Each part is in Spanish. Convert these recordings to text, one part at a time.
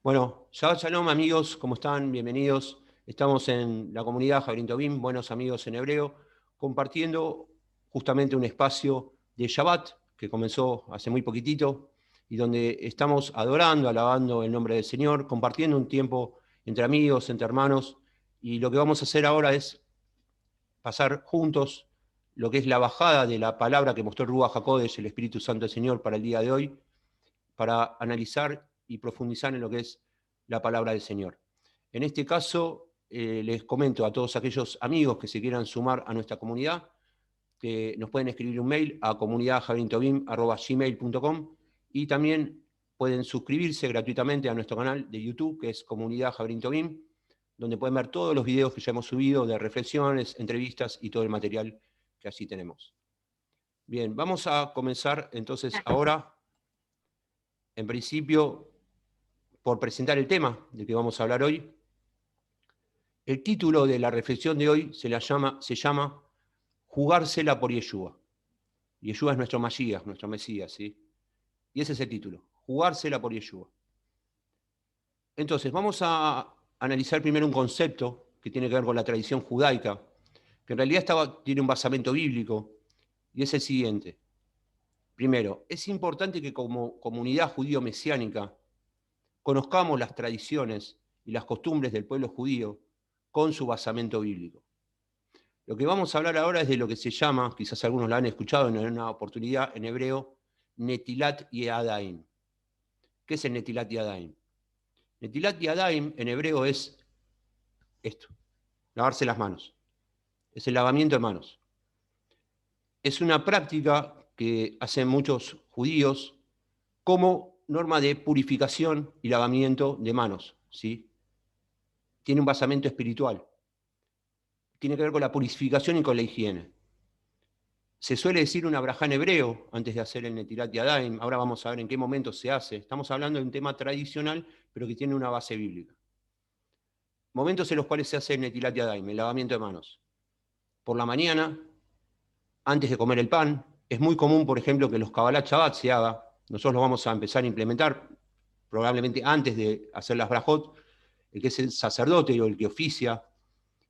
Bueno, Shabbat Shalom amigos, ¿cómo están? Bienvenidos. Estamos en la comunidad Javerín Tobim, buenos amigos en hebreo, compartiendo justamente un espacio de Shabbat que comenzó hace muy poquitito y donde estamos adorando, alabando el nombre del Señor, compartiendo un tiempo entre amigos, entre hermanos. Y lo que vamos a hacer ahora es pasar juntos lo que es la bajada de la palabra que mostró Ruach HaKodesh, el Espíritu Santo del Señor, para el día de hoy, para analizar y profundizar en lo que es la palabra del Señor. En este caso, les comento a todos aquellos amigos que se quieran sumar a nuestra comunidad, que nos pueden escribir un mail a comunidadjaverintobim@gmail.com y también pueden suscribirse gratuitamente a nuestro canal de YouTube, que es Comunidad Javerín Tobim, donde pueden ver todos los videos que ya hemos subido de reflexiones, entrevistas y todo el material que allí tenemos. Bien, vamos a comenzar entonces ahora, en principio, por presentar el tema del que vamos a hablar hoy. El título de la reflexión de hoy se llama Jugársela por Yeshua. Yeshua es nuestro Mashiach, nuestro Mesías, ¿sí? Y ese es el título, Jugársela por Yeshua. Entonces, vamos a analizar primero un concepto que tiene que ver con la tradición judaica, que en realidad tiene un basamento bíblico, y es el siguiente. Primero, es importante que como comunidad judío-mesiánica conozcamos las tradiciones y las costumbres del pueblo judío con su basamento bíblico. Lo que vamos a hablar ahora es de lo que se llama, quizás algunos lo han escuchado en una oportunidad en hebreo, Netilat Yadayim. ¿Qué es el Netilat Yadayim? Netilat Yadayim en hebreo es esto, lavarse las manos. Es el lavamiento de manos. Es una práctica que hacen muchos judíos como norma de purificación y lavamiento de manos, ¿sí? Tiene un basamento espiritual. Tiene que ver con la purificación y con la higiene. Se suele decir una brajá en hebreo antes de hacer el Netilat Yadayim. Ahora vamos a ver en qué momento se hace. Estamos hablando de un tema tradicional, pero que tiene una base bíblica. Momentos en los cuales se hace el Netilat Yadayim, el lavamiento de manos. Por la mañana, antes de comer el pan. Es muy común, por ejemplo, que los Kabbalat Shabbat se haga. Nosotros lo vamos a empezar a implementar, probablemente antes de hacer las brajot. El que es el sacerdote o el que oficia,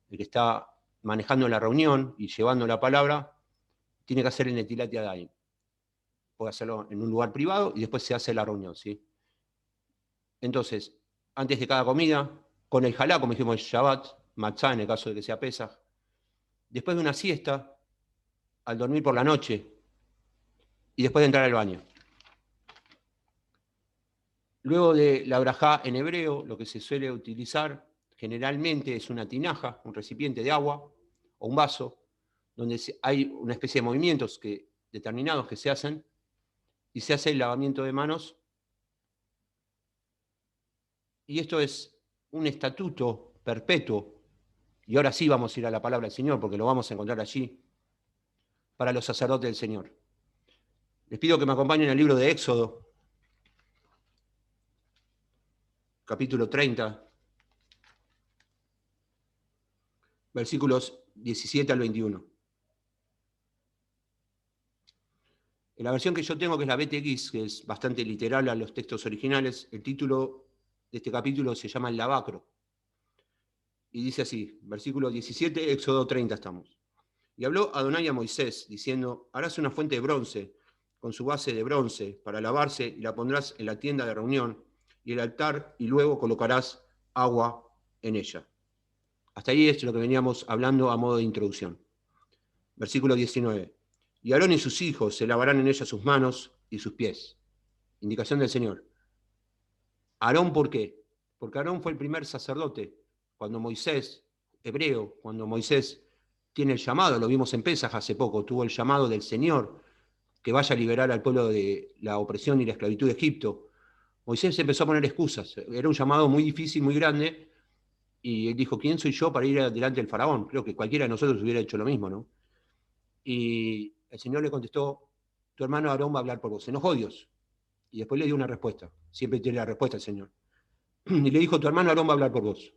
el que está manejando la reunión y llevando la palabra, tiene que hacer el Netilat Yadayim. Puede hacerlo en un lugar privado y después se hace la reunión, ¿sí? Entonces, antes de cada comida, con el jalá, como dijimos, el Shabbat, matzá en el caso de que sea Pesaj, después de una siesta, al dormir por la noche y después de entrar al baño. Luego de la brajá en hebreo, lo que se suele utilizar generalmente es una tinaja, un recipiente de agua o un vaso, donde hay una especie de movimientos determinados que se hacen y se hace el lavamiento de manos. Y esto es un estatuto perpetuo, y ahora sí vamos a ir a la palabra del Señor, porque lo vamos a encontrar allí, para los sacerdotes del Señor. Les pido que me acompañen al libro de Éxodo, capítulo 30, versículos 17 al 21. En la versión que yo tengo, que es la BTX, que es bastante literal a los textos originales, el título de este capítulo se llama El Lavacro. Y dice así, versículo 17, Éxodo 30 estamos. Y habló Adonai a Moisés, diciendo, harás una fuente de bronce, con su base de bronce, para lavarse, y la pondrás en la tienda de reunión, y el altar, y luego colocarás agua en ella. Hasta ahí es lo que veníamos hablando a modo de introducción. Versículo 19. Y Aarón y sus hijos se lavarán en ella sus manos y sus pies. Indicación del Señor. Aarón, ¿por qué? Porque Aarón fue el primer sacerdote. Cuando Moisés, hebreo, cuando Moisés tiene el llamado, lo vimos en Pesaj hace poco, tuvo el llamado del Señor que vaya a liberar al pueblo de la opresión y la esclavitud de Egipto. Moisés empezó a poner excusas. Era un llamado muy difícil, muy grande, y él dijo, ¿quién soy yo para ir delante del faraón? Creo que cualquiera de nosotros hubiera hecho lo mismo, ¿no? Y el Señor le contestó, tu hermano Aarón va a hablar por vos. Se enojó Dios. Y después le dio una respuesta. Siempre tiene la respuesta el Señor. Y le dijo, tu hermano Aarón va a hablar por vos.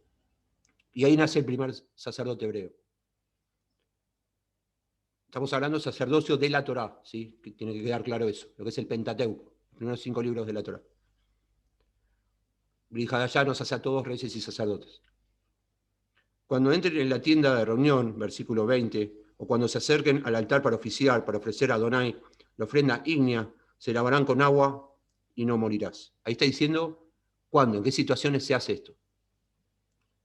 Y ahí nace el primer sacerdote hebreo. Estamos hablando de sacerdocio de la Torá, ¿sí? Que tiene que quedar claro eso, lo que es el Pentateuco, los primeros 5 libros de la Torá. Brihadayá nos hace a todos reyes y sacerdotes. Cuando entren en la tienda de reunión, versículo 20, o cuando se acerquen al altar para oficiar, para ofrecer a Adonai la ofrenda ígnea, se lavarán con agua y no morirás. Ahí está diciendo cuándo, en qué situaciones se hace esto.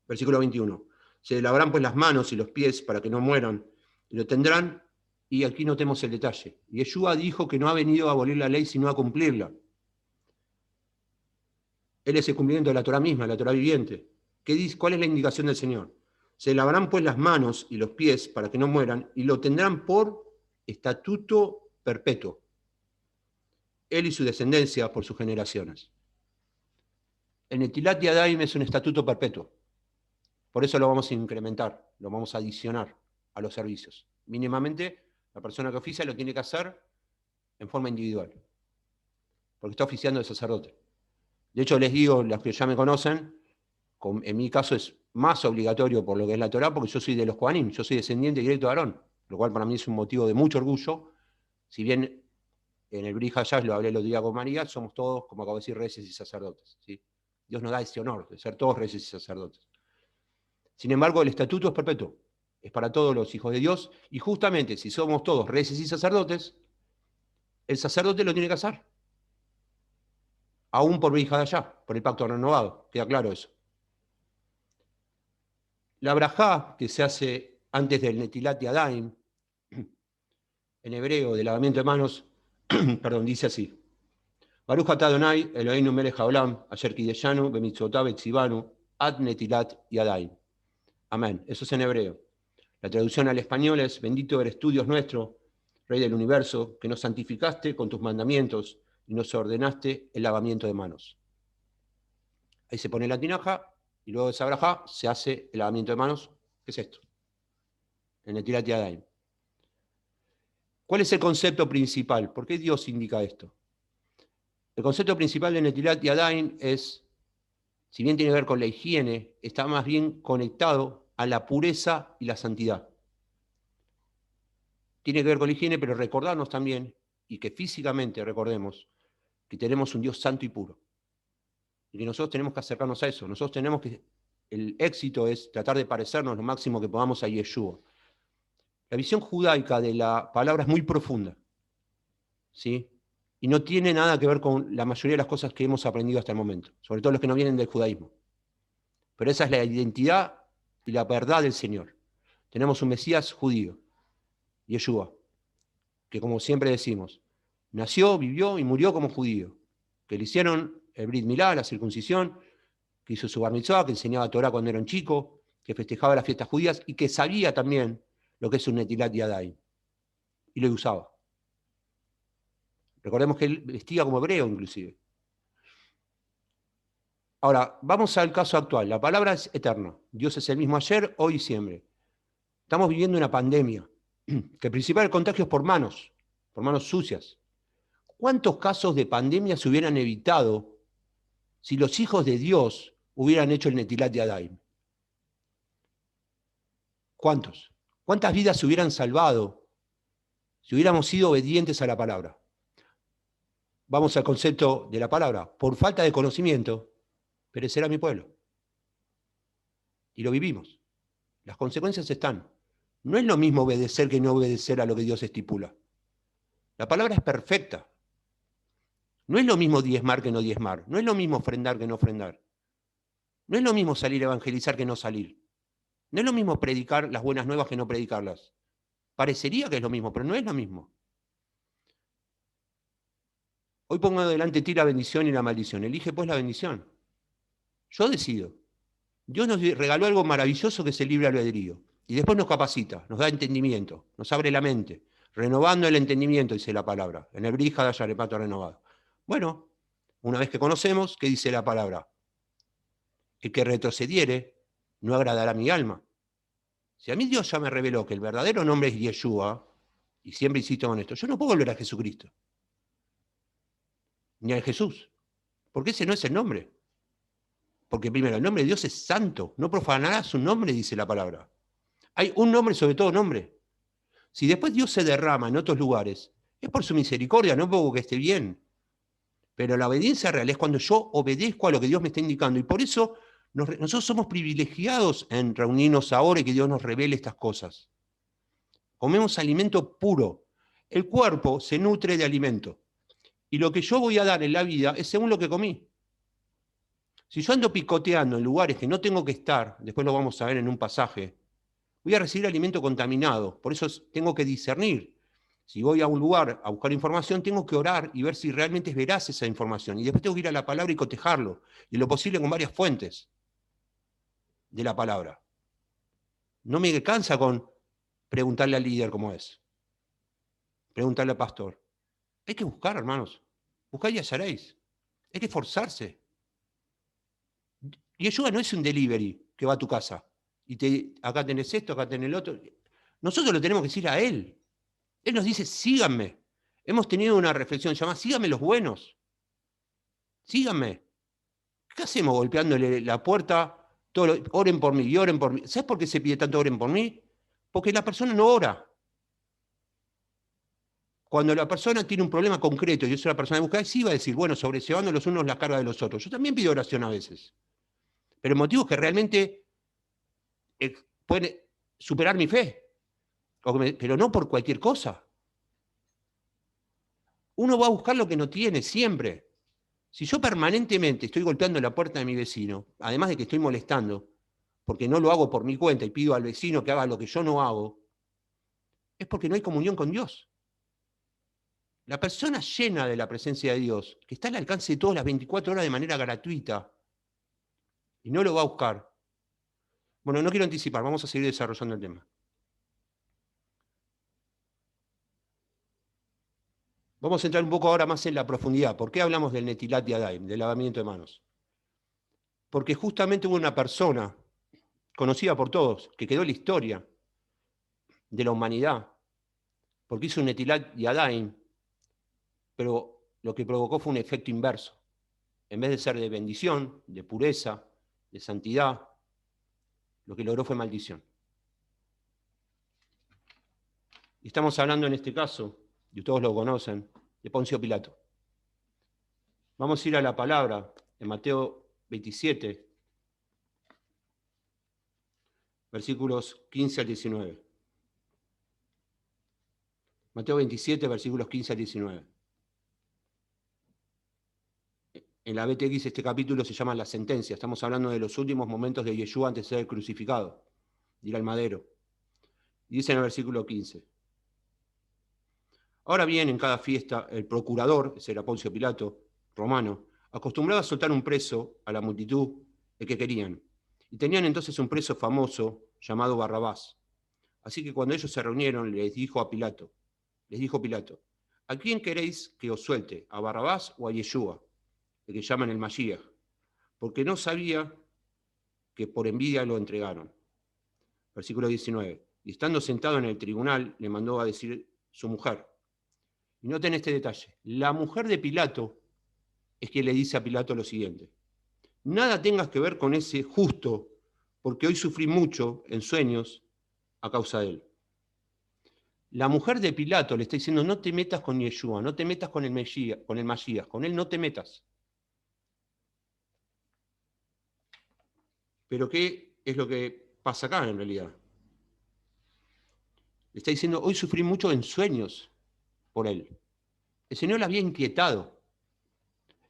Versículo 21. Se lavarán pues las manos y los pies para que no mueran, y lo tendrán, y aquí notemos el detalle. Yeshua dijo que no ha venido a abolir la ley, sino a cumplirla. Él es el cumplimiento de la Torá misma, la Torá viviente. ¿Qué dice? ¿Cuál es la indicación del Señor? Se lavarán pues las manos y los pies para que no mueran, y lo tendrán por estatuto perpetuo. Él y su descendencia por sus generaciones. El Netilat Yadayim es un estatuto perpetuo. Por eso lo vamos a incrementar, lo vamos a adicionar a los servicios. Mínimamente, la persona que oficia lo tiene que hacer en forma individual, porque está oficiando de sacerdote. De hecho, les digo, los que ya me conocen, en mi caso es más obligatorio por lo que es la Torá, porque yo soy de los Kohanim, yo soy descendiente directo de Aarón, lo cual para mí es un motivo de mucho orgullo. Si bien en el Brit Hadashah lo hablé el otro día con María, somos todos, como acabo de decir, reyes y sacerdotes, ¿sí? Dios nos da ese honor de ser todos reyes y sacerdotes. Sin embargo, el estatuto es perpetuo, es para todos los hijos de Dios, y justamente si somos todos reyes y sacerdotes, el sacerdote lo tiene que hacer. Aún por Brit Hadashah, por el pacto renovado, queda claro eso. La brajá que se hace antes del Netilat Yadayim, en hebreo, del lavamiento de manos, perdón, dice así. Baruch atah Adonai, Eloheinu melech haolam, asher kideshanu, bemitzvotav etzivanu, ad Netilat Yadayim. Amén. Eso es en hebreo. La traducción al español es: bendito eres tú, Dios nuestro, Rey del universo, que nos santificaste con tus mandamientos y nos ordenaste el lavamiento de manos. Ahí se pone la tinaja, y luego de esa brajá se hace el lavamiento de manos. ¿Qué es esto? El Netilat Yadayim. ¿Cuál es el concepto principal? ¿Por qué Dios indica esto? El concepto principal de Netilat Yadayim es, si bien tiene que ver con la higiene, está más bien conectado a la pureza y la santidad. Tiene que ver con la higiene, pero recordarnos también, y que físicamente recordemos, que tenemos un Dios santo y puro. Y que nosotros tenemos que acercarnos a eso. Nosotros tenemos que, el éxito es tratar de parecernos lo máximo que podamos a Yeshua. La visión judaica de la palabra es muy profunda, ¿sí? Y no tiene nada que ver con la mayoría de las cosas que hemos aprendido hasta el momento, sobre todo los que no vienen del judaísmo. Pero esa es la identidad y la verdad del Señor. Tenemos un Mesías judío, Yeshua, que como siempre decimos, nació, vivió y murió como judío, que le hicieron el Brit Milá, la circuncisión, que hizo su Bar Mitzvah, que enseñaba Torah cuando era un chico, que festejaba las fiestas judías y que sabía también lo que es un Netilat Yadayim, y lo usaba. Recordemos que él vestía como hebreo, inclusive. Ahora, vamos al caso actual. La palabra es eterna. Dios es el mismo ayer, hoy y siempre. Estamos viviendo una pandemia, que el principal contagio es por manos sucias. ¿Cuántos casos de pandemia se hubieran evitado si los hijos de Dios hubieran hecho el Netilat Yadayim? ¿Cuántos? ¿Cuántas vidas se hubieran salvado si hubiéramos sido obedientes a la palabra? Vamos al concepto de la palabra. Por falta de conocimiento, perecerá mi pueblo. Y lo vivimos. Las consecuencias están. No es lo mismo obedecer que no obedecer a lo que Dios estipula. La palabra es perfecta. No es lo mismo diezmar que no diezmar. No es lo mismo ofrendar que no ofrendar. No es lo mismo salir a evangelizar que no salir. No es lo mismo predicar las buenas nuevas que no predicarlas. Parecería que es lo mismo, pero no es lo mismo. Hoy pongo delante de ti la bendición y la maldición. Elige pues la bendición. Yo decido. Dios nos regaló algo maravilloso que es el libre albedrío. Y después nos capacita, nos da entendimiento, nos abre la mente. Renovando el entendimiento, dice la palabra. En el Brit Hadashah, el pacto renovado. Bueno, una vez que conocemos, ¿qué dice la palabra? El que retrocediere no agradará a mi alma. Si a mí Dios ya me reveló que el verdadero nombre es Yeshua, y siempre insisto con esto, yo no puedo volver a Jesucristo, ni a Jesús, porque ese no es el nombre. Porque primero, el nombre de Dios es santo, no profanarás su nombre, dice la palabra. Hay un nombre sobre todo nombre. Si después Dios se derrama en otros lugares, es por su misericordia, no porque esté bien. Pero la obediencia real es cuando yo obedezco a lo que Dios me está indicando. Y por eso nosotros somos privilegiados en reunirnos ahora y que Dios nos revele estas cosas. Comemos alimento puro. El cuerpo se nutre de alimento. Y lo que yo voy a dar en la vida es según lo que comí. Si yo ando picoteando en lugares que no tengo que estar, después lo vamos a ver en un pasaje, voy a recibir alimento contaminado. Por eso tengo que discernir. Si voy a un lugar a buscar información, tengo que orar y ver si realmente es veraz esa información. Y después tengo que ir a la palabra y cotejarlo. Y lo posible con varias fuentes de la palabra. No me cansa con preguntarle al líder cómo es. Preguntarle al pastor. Hay que buscar, hermanos. Buscad y hallaréis. Hay que esforzarse. Y Yeshua no es un delivery que va a tu casa. Y acá tenés esto, acá tenés el otro. Nosotros lo tenemos que decir a Él. Él nos dice, síganme. Hemos tenido una reflexión llamada, síganme los buenos. Síganme. ¿Qué hacemos golpeándole la puerta? Oren por mí y oren por mí. ¿Sabes por qué se pide tanto oren por mí? Porque la persona no ora. Cuando la persona tiene un problema concreto y es una persona de búsqueda, sí va a decir, bueno, sobrellevando los unos la carga de los otros. Yo también pido oración a veces. Pero motivos que realmente pueden superar mi fe. Pero no por cualquier cosa. Uno va a buscar lo que no tiene siempre. Si yo permanentemente estoy golpeando la puerta de mi vecino, además de que estoy molestando, porque no lo hago por mi cuenta y pido al vecino que haga lo que yo no hago, es porque no hay comunión con Dios. La persona llena de la presencia de Dios, que está al alcance de todas las 24 horas de manera gratuita, y no lo va a buscar. Bueno, no quiero anticipar, vamos a seguir desarrollando el tema. Vamos a entrar un poco ahora más en la profundidad. ¿Por qué hablamos del Netilat Yadayim, del lavamiento de manos? Porque justamente hubo una persona conocida por todos, que quedó en la historia de la humanidad, porque hizo un Netilat Yadayim, pero lo que provocó fue un efecto inverso. En vez de ser de bendición, de pureza, de santidad, lo que logró fue maldición. Y estamos hablando en este caso, y todos lo conocen, de Poncio Pilato. Vamos a ir a la palabra en Mateo 27, versículos 15 al 19. Mateo 27, versículos 15 al 19. En la BTX este capítulo se llama La Sentencia. Estamos hablando de los últimos momentos de Yeshua antes de ser crucificado, de ir al madero. Y dice en el versículo 15. Ahora bien, en cada fiesta, el procurador, ese era Poncio Pilato, romano, acostumbraba a soltar un preso a la multitud el que querían. Y tenían entonces un preso famoso llamado Barrabás. Así que cuando ellos se reunieron, les dijo Pilato, ¿a quién queréis que os suelte? ¿A Barrabás o a Yeshua, el que llaman el Mashiach? Porque no sabía que por envidia lo entregaron. Versículo 19. Y estando sentado en el tribunal, le mandó a decir su mujer. Y noten este detalle. La mujer de Pilato es quien le dice a Pilato lo siguiente. Nada tengas que ver con ese justo, porque hoy sufrí mucho en sueños a causa de él. La mujer de Pilato le está diciendo, no te metas con Yeshua, no te metas con el Mashiach, con él no te metas. Pero ¿qué es lo que pasa acá en realidad? Le está diciendo, hoy sufrí mucho en sueños por él. El Señor la había inquietado.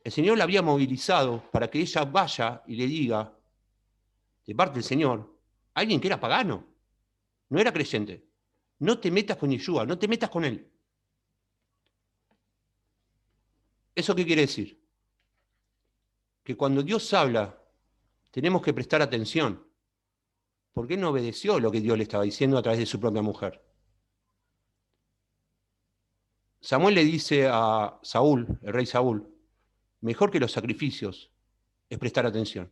El Señor la había movilizado para que ella vaya y le diga, de parte del Señor, a alguien que era pagano, no era creyente, no te metas con Yeshua, no te metas con él. ¿Eso qué quiere decir? Que cuando Dios habla, tenemos que prestar atención, porque él no obedeció lo que Dios le estaba diciendo a través de su propia mujer. Samuel le dice a Saúl, el rey Saúl, mejor que los sacrificios es prestar atención.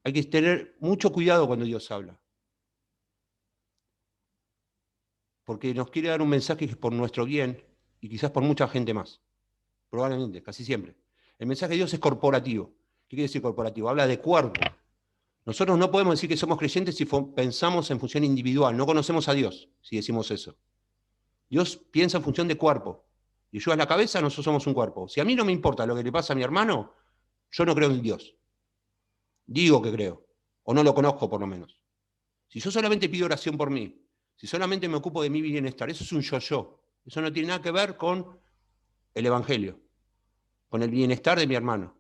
Hay que tener mucho cuidado cuando Dios habla, porque nos quiere dar un mensaje que es por nuestro bien y quizás por mucha gente más, probablemente, casi siempre. El mensaje de Dios es corporativo. ¿Qué quiere decir corporativo? Habla de cuerpo. Nosotros no podemos decir que somos creyentes si pensamos en función individual, no conocemos a Dios si decimos eso. Dios piensa en función de cuerpo. Yeshua es la cabeza, nosotros somos un cuerpo. Si a mí no me importa lo que le pasa a mi hermano, yo no creo en Dios. Digo que creo, o no lo conozco por lo menos. Si yo solamente pido oración por mí, si solamente me ocupo de mi bienestar, eso es un yo-yo. Eso no tiene nada que ver con el Evangelio, con el bienestar de mi hermano,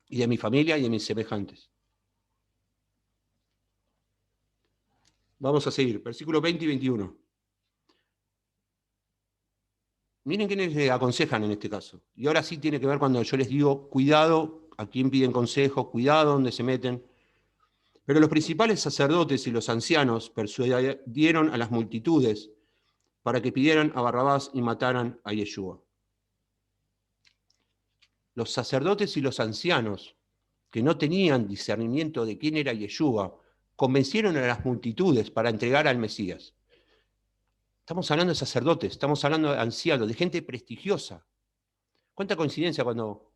y de mi familia y de mis semejantes. Vamos a seguir, versículos 20 y 21. Miren quiénes le aconsejan en este caso. Y ahora sí tiene que ver cuando yo les digo, cuidado a quién piden consejo, cuidado donde se meten. Pero los principales sacerdotes y los ancianos persuadieron a las multitudes para que pidieran a Barrabás y mataran a Yeshua. Los sacerdotes y los ancianos, que no tenían discernimiento de quién era Yeshua, convencieron a las multitudes para entregar al Mesías. Estamos hablando de sacerdotes, estamos hablando de ancianos, de gente prestigiosa. ¿Cuánta coincidencia cuando...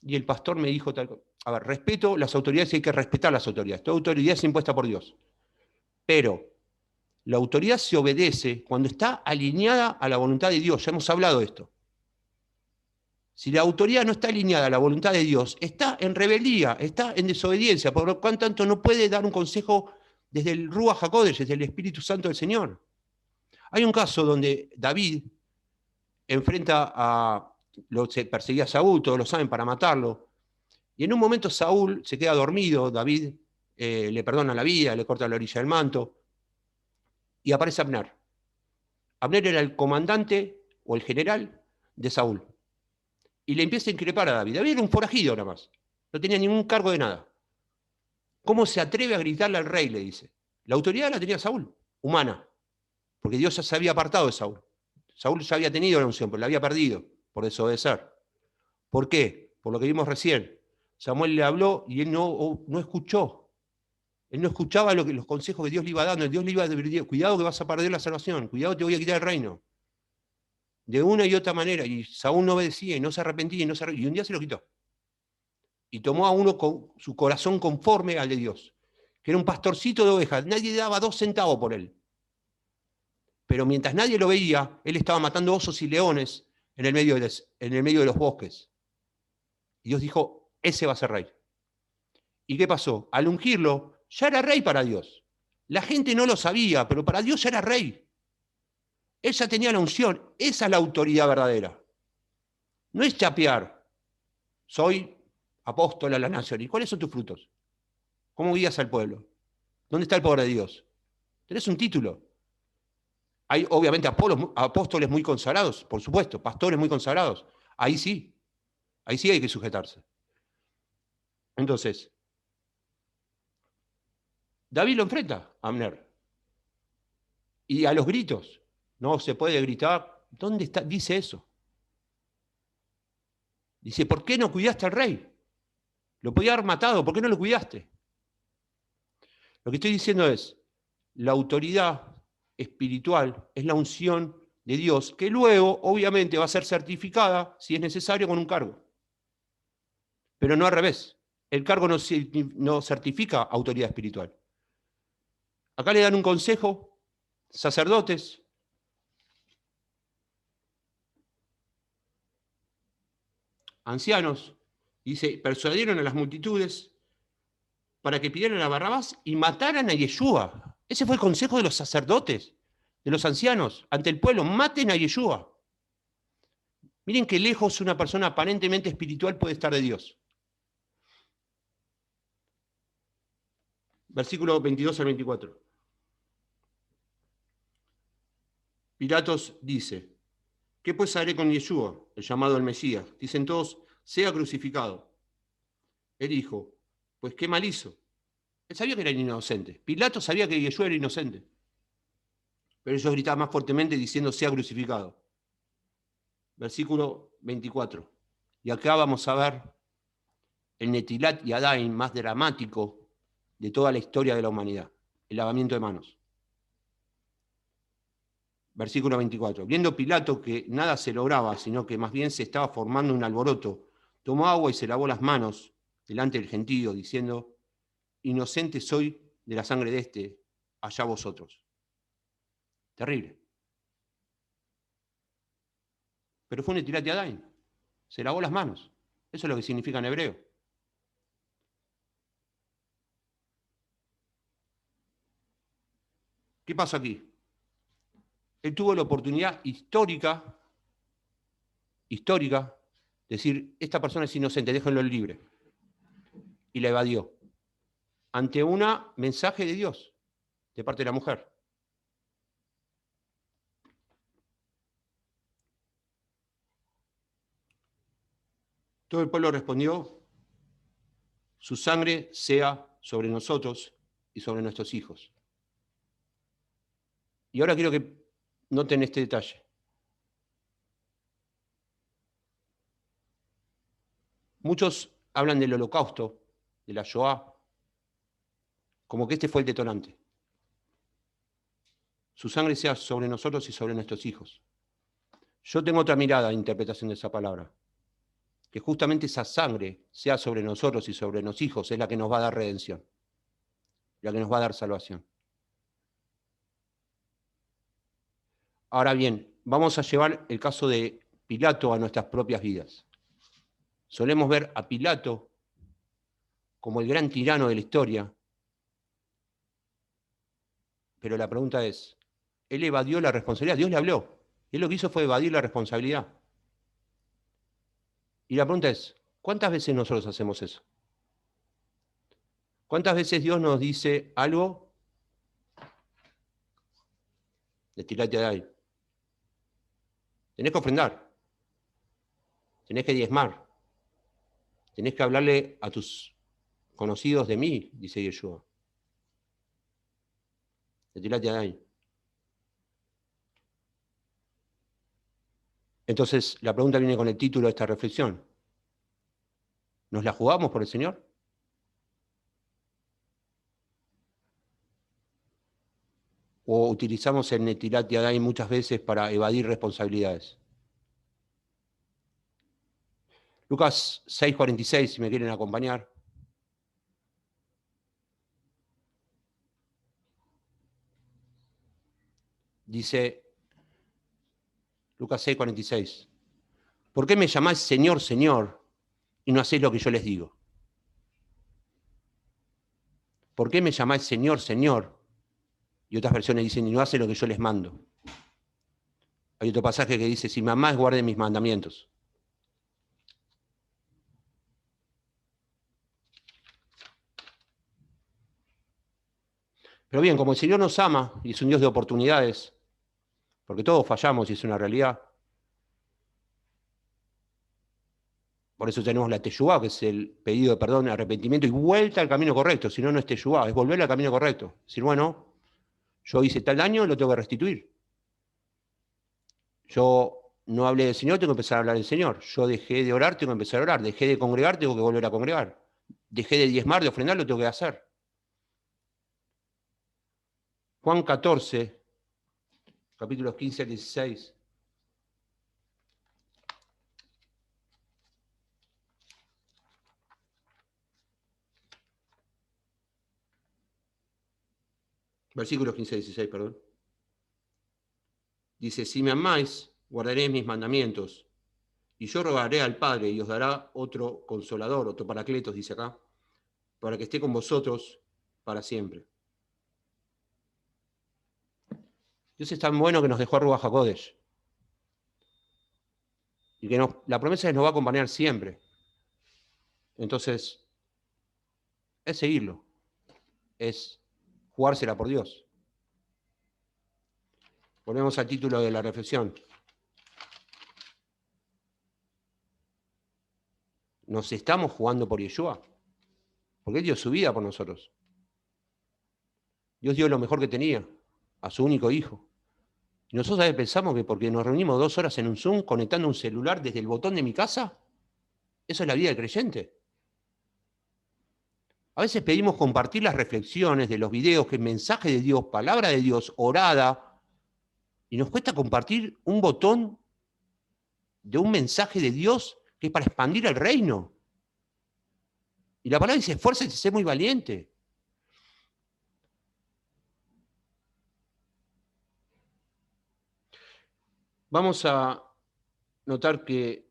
Y el pastor me dijo tal cosa? A ver, respeto las autoridades y hay que respetar las autoridades. Toda autoridad es impuesta por Dios. Pero la autoridad se obedece cuando está alineada a la voluntad de Dios. Ya hemos hablado de esto. Si la autoridad no está alineada a la voluntad de Dios, está en rebeldía, está en desobediencia, por lo cual tanto no puede dar un consejo desde el Ruach HaKodesh, desde el Espíritu Santo del Señor. Hay un caso donde David enfrenta a... se perseguía a Saúl, todos lo saben, para matarlo. Y en un momento Saúl se queda dormido, David le perdona la vida, le corta la orilla del manto, y aparece Abner. Abner era el comandante o el general de Saúl. Y le empieza a increpar a David. David era un forajido nada más, no tenía ningún cargo de nada. ¿Cómo se atreve a gritarle al rey? Le dice. La autoridad la tenía Saúl, humana, porque Dios ya se había apartado de Saúl. Saúl ya había tenido la unción, pero la había perdido por desobedecer. ¿Por qué? Por lo que vimos recién. Samuel le habló y él no escuchó. Él no escuchaba los consejos que Dios le iba dando. Dios le iba a decir, cuidado que vas a perder la salvación, cuidado te voy a quitar el reino. De una y otra manera. Y Saúl no obedecía y no se arrepentía y un día se lo quitó. Y tomó a uno con su corazón conforme al de Dios, que era un pastorcito de ovejas. Nadie daba 2 centavos por él. Pero mientras nadie lo veía, él estaba matando osos y leones en el medio de los bosques. Y Dios dijo, ese va a ser rey. ¿Y qué pasó? Al ungirlo, ya era rey para Dios. La gente no lo sabía, pero para Dios ya era rey. Él ya tenía la unción. Esa es la autoridad verdadera. No es chapear. Soy apóstol a la nación. ¿Y cuáles son tus frutos? ¿Cómo guías al pueblo? ¿Dónde está el poder de Dios? Tenés un título. Hay obviamente apóstoles muy consagrados, por supuesto, pastores muy consagrados. Ahí sí hay que sujetarse. Entonces, David lo enfrenta a Abner. Y a los gritos, no se puede gritar. ¿Dónde está? Dice eso. Dice, ¿por qué no cuidaste al rey? Lo podía haber matado, ¿por qué no lo cuidaste? Lo que estoy diciendo es, la autoridad espiritual es la unción de Dios, que luego, obviamente, va a ser certificada, si es necesario, con un cargo. Pero no al revés. El cargo no certifica autoridad espiritual. Acá le dan un consejo, sacerdotes, ancianos, dice, persuadieron a las multitudes para que pidieran a Barrabás y mataran a Yeshua. Ese fue el consejo de los sacerdotes, de los ancianos, ante el pueblo, maten a Yeshua. Miren qué lejos una persona aparentemente espiritual puede estar de Dios. Versículo 22 al 24. Pilatos dice, ¿qué pues haré con Yeshua, el llamado el Mesías? Dicen todos, sea crucificado. Él dijo, pues qué mal hizo. Él sabía que era inocente. Pilato sabía que Yeshua era inocente. Pero ellos gritaban más fuertemente diciendo, sea crucificado. Versículo 24. Y acá vamos a ver el Netilat Yadayim más dramático de toda la historia de la humanidad, el lavamiento de manos. Versículo 24. Viendo Pilato que nada se lograba, sino que más bien se estaba formando un alboroto, tomó agua y se lavó las manos delante del gentío, diciendo, inocente soy de la sangre de este, allá vosotros. Terrible. pero fue Netilat Yadayim. Se lavó las manos. Eso es lo que significa en hebreo. ¿Qué pasa aquí? Él tuvo la oportunidad histórica, de decir, esta persona es inocente, déjenlo libre. Y la evadió. Ante un mensaje de Dios, de parte de la mujer. Todo el pueblo respondió, su sangre sea sobre nosotros y sobre nuestros hijos. Y ahora quiero que noten este detalle. Muchos hablan del holocausto, de la Shoah, como que este fue el detonante. Su sangre sea sobre nosotros y sobre nuestros hijos. Yo tengo otra mirada de interpretación de esa palabra. Que justamente esa sangre sea sobre nosotros y sobre los hijos es la que nos va a dar redención, la que nos va a dar salvación. Ahora bien, vamos a llevar el caso de Pilato a nuestras propias vidas. Solemos ver a Pilato como el gran tirano de la historia, pero la pregunta es, él evadió la responsabilidad, Dios le habló, y él lo que hizo fue evadir la responsabilidad. Y la pregunta es, ¿cuántas veces nosotros hacemos eso? ¿Cuántas veces Dios nos dice algo de tirate de ahí? Tenés que ofrendar, tenés que diezmar, tenés que hablarle a tus conocidos de mí, dice Yeshua. De tirate de ahí. Entonces, la pregunta viene con el título de esta reflexión. ¿Nos la jugamos por el Señor? ¿O utilizamos el Netilat Yadayim muchas veces para evadir responsabilidades? Lucas 6:46, si me quieren acompañar. Dice, Lucas 6:46, ¿por qué me llamáis Señor, Señor, y no hacéis lo que yo les digo? ¿Por qué me llamáis Señor, Señor? Y otras versiones dicen, y no hacéis lo que yo les mando. Hay otro pasaje que dice, si me amáis, guarden mis mandamientos. Pero bien, como el Señor nos ama y es un Dios de oportunidades, porque todos fallamos y es una realidad, por eso tenemos la teshuvá, que es el pedido de perdón, arrepentimiento y vuelta al camino correcto. Si no, no es teshuvá, es volver al camino correcto. Decir, bueno, yo hice tal daño, lo tengo que restituir. Yo no hablé del Señor, tengo que empezar a hablar del Señor. Yo dejé de orar, tengo que empezar a orar. Dejé de congregar, tengo que volver a congregar. Dejé de diezmar, de ofrendar, lo tengo que hacer. Juan 14, capítulos 15 al 16. Versículos 15 al 16, perdón. Dice, si me amáis, guardaréis mis mandamientos. Y yo rogaré al Padre y os dará otro consolador, otro paracletos, dice acá, para que esté con vosotros para siempre. Dios es tan bueno que nos dejó a Ruach HaKodesh. Y que la promesa es que nos va a acompañar siempre. Entonces, es seguirlo. Es jugársela por Dios. Volvemos al título de la reflexión. ¿Nos estamos jugando por Yeshua? Porque Él dio su vida por nosotros. Dios dio lo mejor que tenía, a su único hijo. Y nosotros a veces pensamos que porque nos reunimos 2 horas en un Zoom conectando un celular desde el botón de mi casa, eso es la vida del creyente. A veces pedimos compartir las reflexiones de los videos, que es mensaje de Dios, palabra de Dios, orada, y nos cuesta compartir un botón de un mensaje de Dios que es para expandir el reino. Y la palabra dice, esfuérzate y sé muy valiente. Vamos a notar que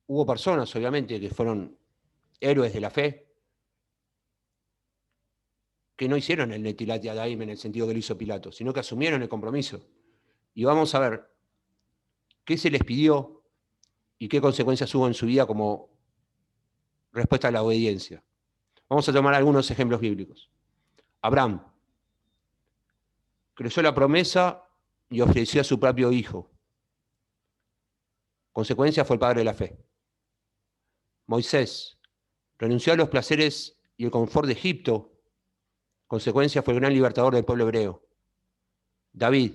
hubo personas, obviamente, que fueron héroes de la fe, que no hicieron el Netilat Yadayim en el sentido que lo hizo Pilato, sino que asumieron el compromiso. Y vamos a ver qué se les pidió y qué consecuencias hubo en su vida como respuesta a la obediencia. Vamos a tomar algunos ejemplos bíblicos. Abraham creyó la promesa y ofreció a su propio hijo. Consecuencia fue el padre de la fe. Moisés renunció a los placeres y el confort de Egipto. Consecuencia fue el gran libertador del pueblo hebreo. David,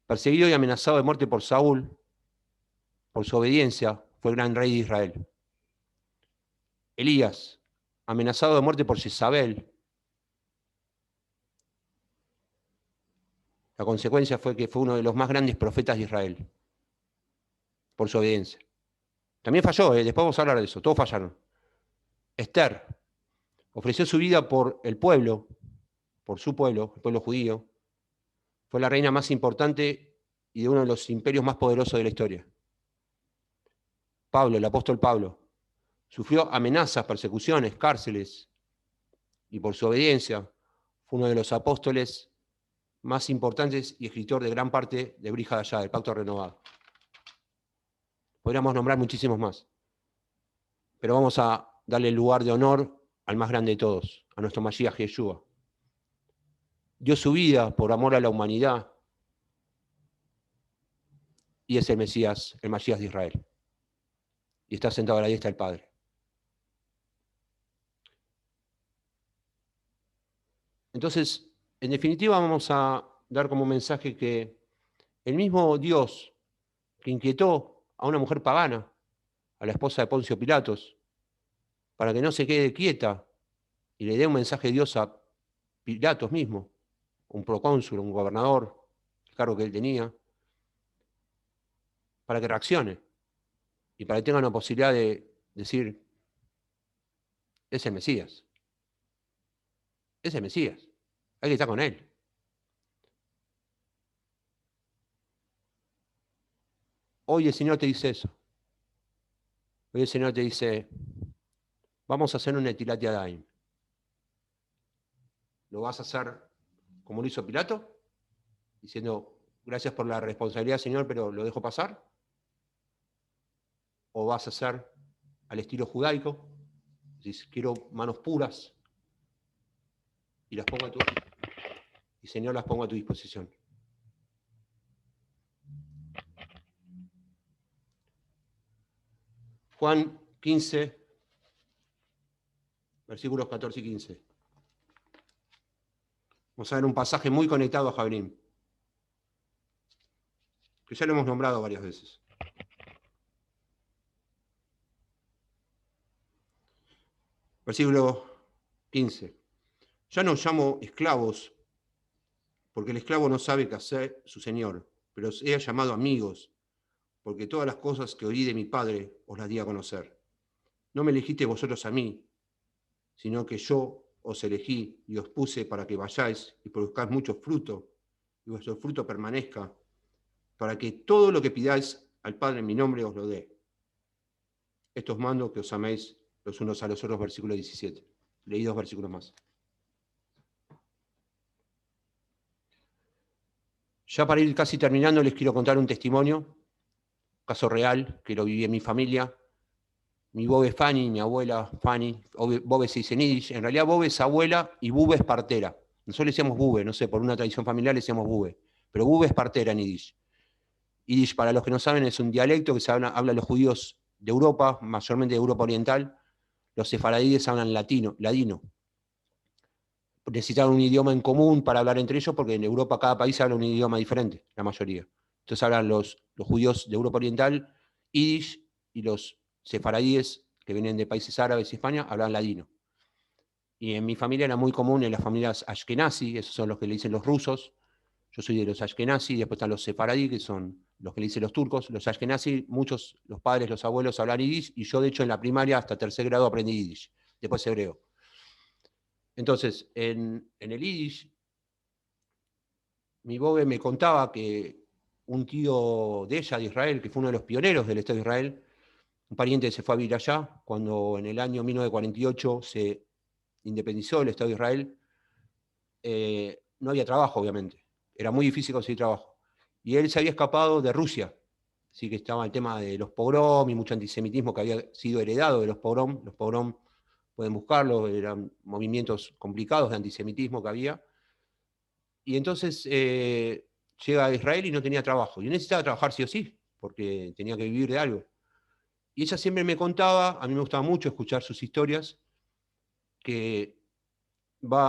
perseguido y amenazado de muerte por Saúl, por su obediencia, fue el gran rey de Israel. Elías, amenazado de muerte por Jezabel. La consecuencia fue que fue uno de los más grandes profetas de Israel, por su obediencia. También falló, después vamos a hablar de eso, todos fallaron. Esther ofreció su vida por el pueblo, por su pueblo, el pueblo judío. Fue la reina más importante y de uno de los imperios más poderosos de la historia. Pablo, el apóstol Pablo, sufrió amenazas, persecuciones, cárceles, y por su obediencia fue uno de los apóstoles más importantes y escritor de gran parte de Brit Hadashah, del Pacto Renovado. Podríamos nombrar muchísimos más, pero vamos a darle el lugar de honor al más grande de todos, a nuestro Mashiach Yeshua. Dio su vida por amor a la humanidad y es el Mesías, el Mashiach de Israel. Y está sentado a la diestra del Padre. Entonces, en definitiva, vamos a dar como mensaje que el mismo Dios que inquietó a una mujer pagana, a la esposa de Poncio Pilatos, para que no se quede quieta y le dé un mensaje de Dios a Pilatos mismo, un procónsul, un gobernador, el cargo que él tenía, para que reaccione y para que tenga una posibilidad de decir, es el Mesías, es el Mesías, hay que estar con él. Hoy el Señor te dice eso. Hoy el Señor te dice, vamos a hacer un Netilat Yadayim. ¿Lo vas a hacer como lo hizo Pilato? Diciendo, gracias por la responsabilidad, Señor, pero lo dejo pasar. ¿O vas a hacer al estilo judaico? Dices, quiero manos puras y las pongo a tu, y Señor, las pongo a tu disposición. Juan 15, versículos 14 y 15. Vamos a ver un pasaje muy conectado a Jabrín, que ya lo hemos nombrado varias veces. Versículo 15. Ya no os llamo esclavos, porque el esclavo no sabe qué hacer su señor, pero os he llamado amigos, porque todas las cosas que oí de mi Padre os las di a conocer. No me elegisteis vosotros a mí, sino que yo os elegí y os puse para que vayáis y produzcáis mucho fruto, y vuestro fruto permanezca, para que todo lo que pidáis al Padre en mi nombre os lo dé. Estos mando que os améis los unos a los otros, versículo 17. Leí 2 versículos más. Ya para ir casi terminando, les quiero contar un testimonio, caso real, que lo viví en mi familia. Mi Bobe Fanny, mi abuela Fanny, Bobe se dice en Yiddish, en realidad Bobe es abuela y Bube es partera. Nosotros le decíamos Bube, no sé, por una tradición familiar le decíamos Bube, pero Bube es partera en Yiddish. Yiddish, para los que no saben, es un dialecto que se habla los judíos de Europa, mayormente de Europa Oriental. Los sefaradíes hablan ladino. Necesitaban un idioma en común para hablar entre ellos, porque en Europa cada país habla un idioma diferente, la mayoría. Entonces hablan los judíos de Europa Oriental Yiddish, y los sefaradíes, que vienen de países árabes y España, hablan ladino. Y en mi familia era muy común, en las familias ashkenazi, esos son los que le dicen los rusos. Yo soy de los ashkenazi, después están los sefaradí, que son los que le dicen los turcos. Los ashkenazi, muchos, los padres, los abuelos hablan yiddish, y yo de hecho en la primaria hasta tercer grado aprendí yiddish, después hebreo. Entonces, en el yiddish, mi Bobe me contaba que un tío de ella, de Israel, que fue uno de los pioneros del Estado de Israel, un pariente que se fue a vivir allá, cuando en el año 1948 se independizó el Estado de Israel, no había trabajo, obviamente. Era muy difícil conseguir trabajo. Y él se había escapado de Rusia. Así que estaba el tema de los pogrom y mucho antisemitismo que había sido heredado de los pogrom. Los pogrom, pueden buscarlo, eran movimientos complicados de antisemitismo que había. Y entonces llega a Israel y no tenía trabajo. Y necesitaba trabajar sí o sí, porque tenía que vivir de algo. Y ella siempre me contaba, a mí me gustaba mucho escuchar sus historias, que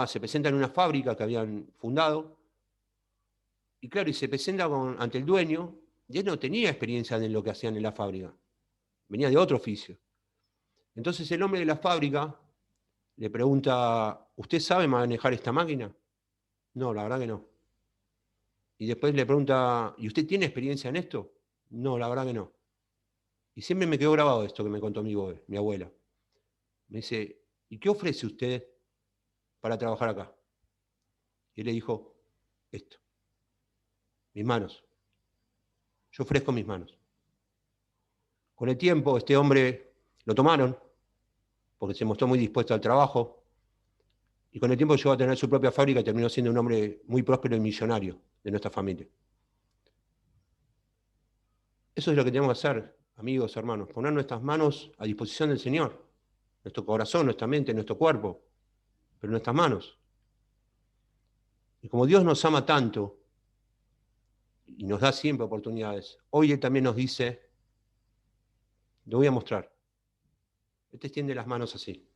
se presenta en una fábrica que habían fundado, y claro, y se presenta ante el dueño, y él no tenía experiencia en lo que hacían en la fábrica, venía de otro oficio. Entonces el hombre de la fábrica le pregunta, ¿usted sabe manejar esta máquina? No, la verdad que no. Y después le pregunta, ¿y usted tiene experiencia en esto? No, la verdad que no. Y siempre me quedó grabado esto que me contó mi abuela. Me dice, ¿y qué ofrece usted para trabajar acá? Y él le dijo, esto, mis manos. Yo ofrezco mis manos. Con el tiempo, este hombre lo tomaron, porque se mostró muy dispuesto al trabajo, y con el tiempo llegó a tener su propia fábrica y terminó siendo un hombre muy próspero y millonario de nuestra familia. Eso es lo que tenemos que hacer, amigos, hermanos, poner nuestras manos a disposición del Señor, nuestro corazón, nuestra mente, nuestro cuerpo, pero nuestras manos. Y como Dios nos ama tanto y nos da siempre oportunidades, hoy Él también nos dice, lo voy a mostrar. Él te extiende las manos así.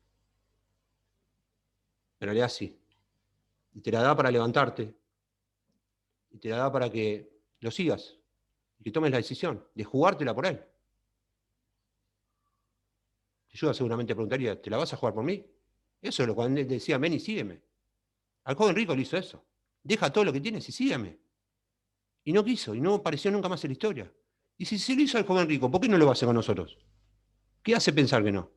En realidad sí. Y te la da para levantarte. Y te la da para que lo sigas. Y que tomes la decisión de jugártela por Él. Yo seguramente preguntaría, ¿te la vas a jugar por mí? Eso es lo que él decía, ven y sígueme. Al joven rico le hizo eso. Deja todo lo que tienes y sígueme. Y no quiso, y no apareció nunca más en la historia. Y si se lo hizo al joven rico, ¿por qué no lo va a hacer con nosotros? ¿Qué hace pensar que no?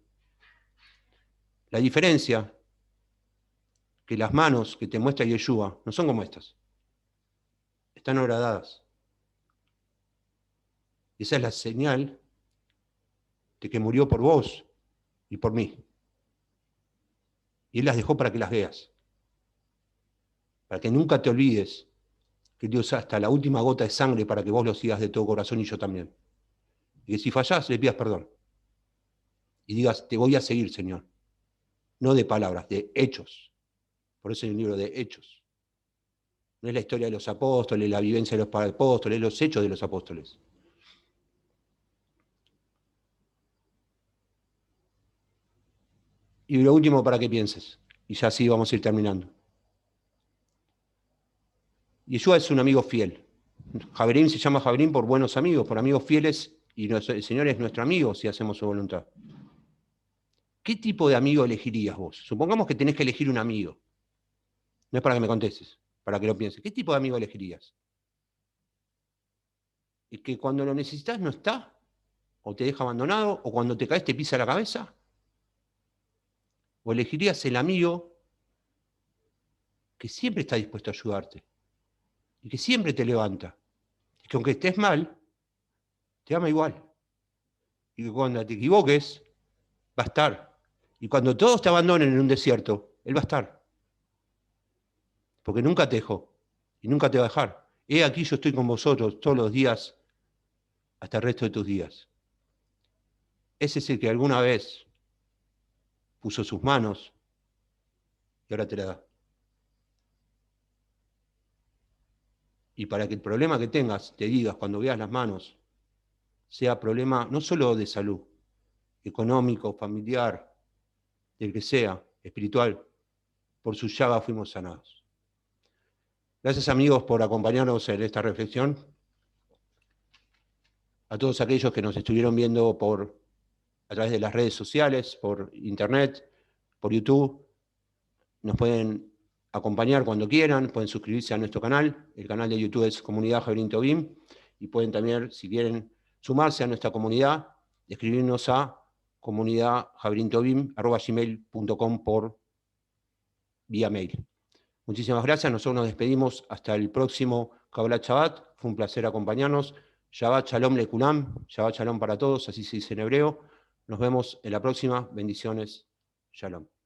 La diferencia que las manos que te muestra Yeshua no son como estas. Están horadadas. Y esa es la señal de que murió por vos y por mí. Y Él las dejó para que las veas. Para que nunca te olvides que Dios hasta la última gota de sangre para que vos lo sigas de todo corazón y yo también. Y que si fallás, le pidas perdón. Y digas, te voy a seguir, Señor. No de palabras, de hechos. Por eso hay un libro de hechos. No es la historia de los apóstoles, la vivencia de los apóstoles, es los hechos de los apóstoles. Y lo último para que pienses, y ya así vamos a ir terminando. Yeshua es un amigo fiel. Javerín se llama Javerín por buenos amigos, por amigos fieles, y el Señor es nuestro amigo si hacemos su voluntad. ¿Qué tipo de amigo elegirías vos? Supongamos que tenés que elegir un amigo. No es para que me contestes, para que lo pienses. ¿Qué tipo de amigo elegirías? ¿El que cuando lo necesitas no está? ¿O te deja abandonado? ¿O cuando te caes te pisa la cabeza? ¿O elegirías el amigo que siempre está dispuesto a ayudarte? Y que siempre te levanta? Y que aunque estés mal, te ama igual. Y que cuando te equivoques, va a estar. Y cuando todos te abandonen en un desierto, Él va a estar. Porque nunca te dejó. Y nunca te va a dejar. He aquí yo estoy con vosotros todos los días hasta el resto de tus días. Ese es el que alguna vez puso sus manos y ahora te la da. Y para que el problema que tengas, te digas cuando veas las manos, sea problema no solo de salud, económico, familiar, del que sea, espiritual, por su llaga fuimos sanados. Gracias amigos por acompañarnos en esta reflexión. A todos aquellos que nos estuvieron viendo a través de las redes sociales, por internet, por YouTube, nos pueden acompañar cuando quieran, pueden suscribirse a nuestro canal. El canal de YouTube es Comunidad Javerín Tobim, y pueden también, si quieren, sumarse a nuestra comunidad, escribirnos a comunidadjaverintobim@gmail.com por vía mail. Muchísimas gracias, nosotros nos despedimos hasta el próximo Kabbalat Shabbat. fue un placer acompañarnos. Shabbat Shalom Lekulam, Shabbat Shalom para todos, así se dice en hebreo. Nos vemos en la próxima. Bendiciones. Shalom.